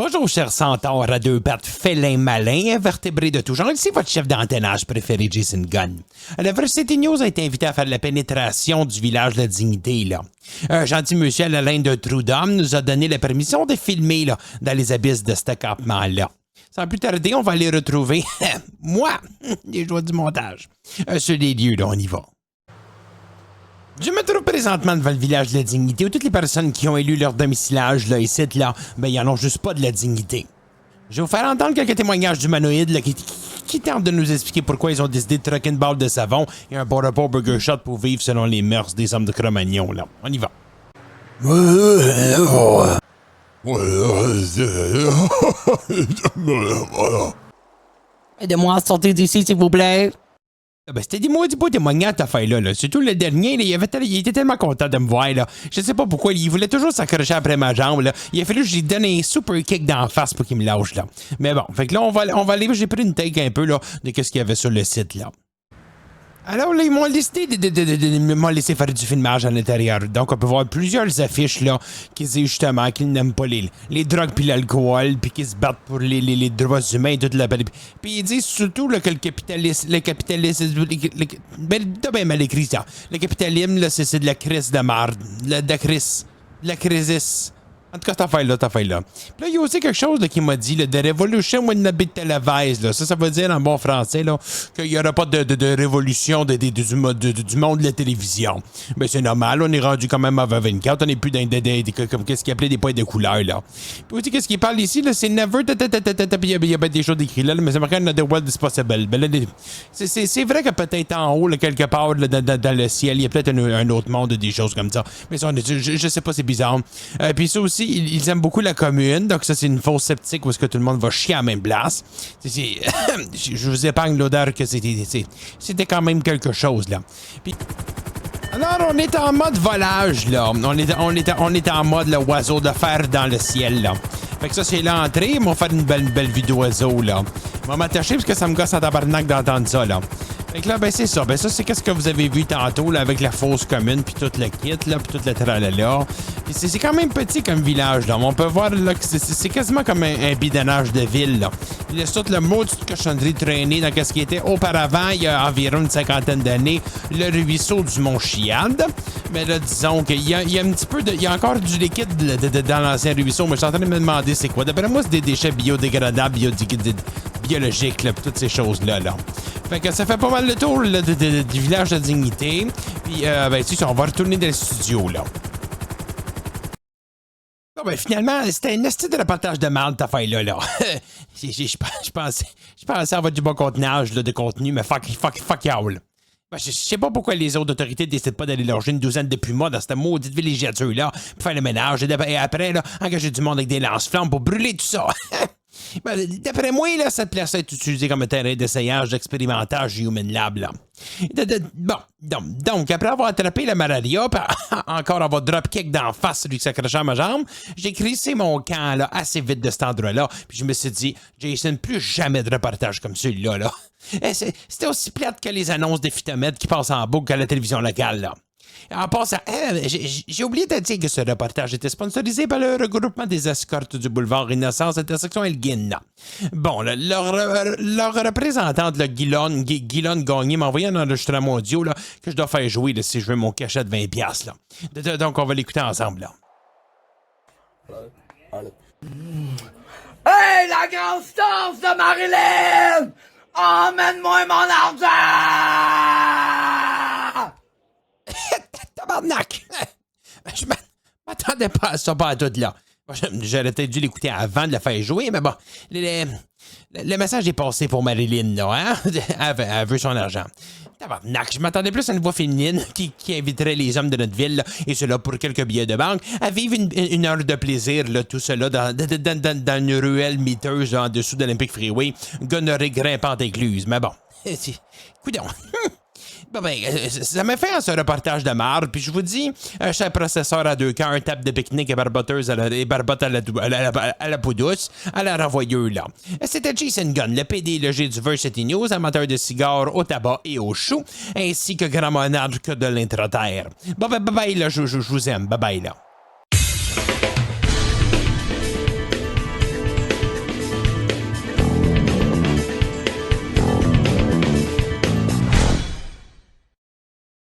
Bonjour, chers centaures à deux pattes, félins malins, invertébrés de tout genre. Ici votre chef d'antennage préféré, Jason Gunn. La Varsity News a été invité à faire la pénétration du village de la Dignité, là. Un gentil monsieur à la laine de trou d'homme nous a donné la permission de filmer, là, dans les abysses de ce campement-là. Sans plus tarder, on va aller retrouver, moi, les joies du montage. Sur les lieux, là, on y va. Je me trouve présentement devant le village de la Dignité où toutes les personnes qui ont élu leur domicilage là, ici, là, ben, ils en ont juste pas de la dignité. Je vais vous faire entendre quelques témoignages d'humanoïdes là, qui tentent de nous expliquer pourquoi ils ont décidé de troquer une balle de savon et un bon repas burger shot pour vivre selon les mœurs des hommes de Cro-Magnon, là. On y va. Aidez-moi à sortir d'ici, s'il vous plaît. Ben, c'était des maudits beaux témoignages, cette affaire-là. Là. Surtout le dernier, là, il était tellement content de me voir. Là. Je sais pas pourquoi, il voulait toujours s'accrocher après ma jambe. Là. Il a fallu que je lui donne un super kick d'en face pour qu'il me lâche. Là. Mais bon, fait que là, on va aller. J'ai pris une take un peu là, de ce qu'il y avait sur le site. Là. Alors là, ils m'ont décidé de m'ont laissé faire du filmage à l'intérieur. Donc, on peut voir plusieurs affiches là qui disent justement qu'ils n'aiment pas les drogues puis l'alcool, puis qu'ils se battent pour les droits humains et toute la... Puis ils disent surtout là, que le capitalisme... Ben, t'as bien mal écrit ça. Le capitalisme, là, c'est de la crise de marde. De la crisis. En tout cas, cette affaire-là. Puis là, il y a aussi quelque chose là, qui m'a dit, là, de Revolution when the bit televised. Là. Ça veut dire en bon français là, qu'il n'y aura pas de révolution du monde de la télévision. Ben, c'est normal, on est rendu quand même à 24, on n'est plus dans comme qu'est-ce qu'il appelait des points de couleur, là. Puis aussi, qu'est-ce qu'il parle ici, là, c'est never, puis il y a bien des choses écrites là, mais c'est marqué the world is possible. Ben, là, c'est vrai que peut-être en haut, là, quelque part, là, dans le ciel, il y a peut-être un autre monde, des choses comme ça. Mais ça, je sais pas, c'est bizarre. Puis ça aussi, ils aiment beaucoup la commune, donc ça c'est une fausse sceptique où est-ce que tout le monde va chier à la même place. Je vous épargne l'odeur que c'était quand même quelque chose là. Puis, alors on est en mode volage là, on est en mode le oiseau de fer dans le ciel là. Fait que ça c'est l'entrée, ils vont faire une belle vue d'oiseau là. Je vais m'attacher parce que ça me gosse en tabarnak d'entendre ça là. Fait que là, ben c'est ça. Ben ça, c'est qu'est-ce que vous avez vu tantôt, là, avec la fosse commune, puis tout le kit, là, puis tout le tralala. Puis c'est quand même petit comme village, là. On peut voir, là, que c'est quasiment comme un bidonnage de ville, là. Il laisse toute le maudit cochonnerie traîner dans ce qui était auparavant, il y a environ une cinquantaine d'années, le ruisseau du Mont-Chiad. Mais là, disons qu'il y a un petit peu de... Il y a encore du liquide dans l'ancien ruisseau, mais je suis en train de me demander c'est quoi. D'après moi, c'est des déchets biodégradables, biologiques, là, puis toutes ces choses-là, là. Fait que ça fait pas mal le tour là, du village de Dignité. Puis, ben, tu sais, on va retourner dans le studio, là. Bon, ben, finalement, c'était un esti de reportage de merde, ta affaire-là, là. Je pensais avoir du bon contenage, là, de contenu, mais fuck y'all. Ben, je sais pas pourquoi les autres autorités décident pas d'aller loger une douzaine de pumas dans cette maudite villégiature-là pour faire le ménage et après, là, engager du monde avec des lance-flammes pour brûler tout ça. Ben, d'après moi, là, cette place est utilisée comme un terrain d'essayage, d'expérimentage Human Lab, là. Bon, donc, après avoir attrapé la malaria, encore avoir dropkick d'en face celui qui s'accrochait à ma jambe, j'ai crissé mon camp, là, assez vite de cet endroit-là, puis je me suis dit, Jason, plus jamais de reportage comme celui-là, là. C'était aussi plate que les annonces des phytomètres qui passent en boucle à la télévision locale, là. En passant, j'ai oublié de dire que ce reportage était sponsorisé par le regroupement des escortes du boulevard Innocence intersection Elgin. Bon, leur représentante, Guilonne Gagné, m'a envoyé un enregistrement audio là, que je dois faire jouer là, si je veux mon cachet de 20$. Là. Donc, on va l'écouter ensemble. Là. Hey, la grande stance de Marilyn! Emmène-moi mon argent! Tabarnak! Je m'attendais pas à ça, pas à tout là. J'aurais peut-être dû l'écouter avant de le faire jouer, mais bon. Le message est passé pour Marilyn, là, hein? Elle veut son argent. Tabarnak, je m'attendais plus à une voix féminine qui inviterait les hommes de notre ville, là, et cela pour quelques billets de banque, à vivre une heure de plaisir, là, tout cela, dans une ruelle miteuse, là, en dessous de l'Olympic Freeway, gonorrhée grimpante incluse. Mais bon, coudonc. Ben, ça m'a fait ce reportage de marde, puis je vous dis, un cher processeur à deux cœurs, tape de pique-nique et barboteuse et barbotte à la peau douce, à la renvoyeuse, là. C'était Jason Gunn, le PDG du Varsity News, amateur de cigares, au tabac et au chou, ainsi que grand monarque de l'intra-terre. Bye bye, là, je vous aime, bye bye, là.